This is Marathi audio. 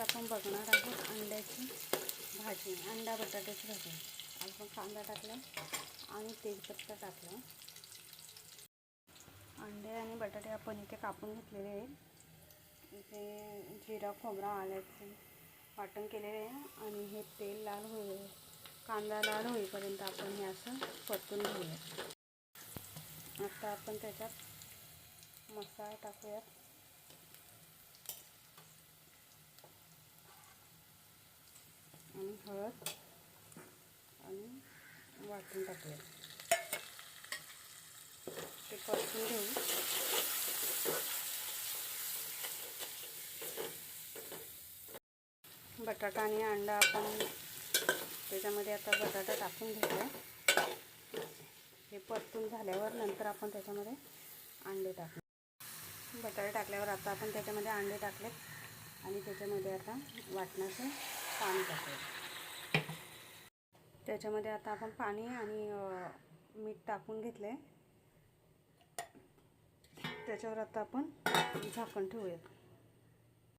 आपण बघणार आहोत अंड्याची भाजी, अंडा बटाट्याची भाजी. आपण कांदा टाकला आणि तेजपत्ता टाकला. अंडे आणि बटाटे आपण इथे कापून घेतलेले आहेत. इथे जिरा खोबरा आल्याचे वाटण केलेले आहे आणि हे तेल लाल होईल, कांदा लाल होईपर्यंत आपण हे असं परतून घेऊया. आता आपण त्याच्यात मसाला टाकूयात. आणि हळद आणि वाटून टाकूया. ते परतून घेऊ. बटाटा आणि अंडा आपण त्याच्यामध्ये आता बटाटा टाकून घेऊया. हे परतून झाल्यावर नंतर आपण त्याच्यामध्ये अंडे टाकू. बटाटे टाकल्यावर आता आपण त्याच्यामध्ये अंडे टाकले आणि त्याच्यामध्ये आता वाटणाचं पाणी टाकूया. त्याच्यामध्ये आता आपण पाणी आणि मीठ टाकून घेतले. त्याच्यावर आता आपण झाकण ठेवूया.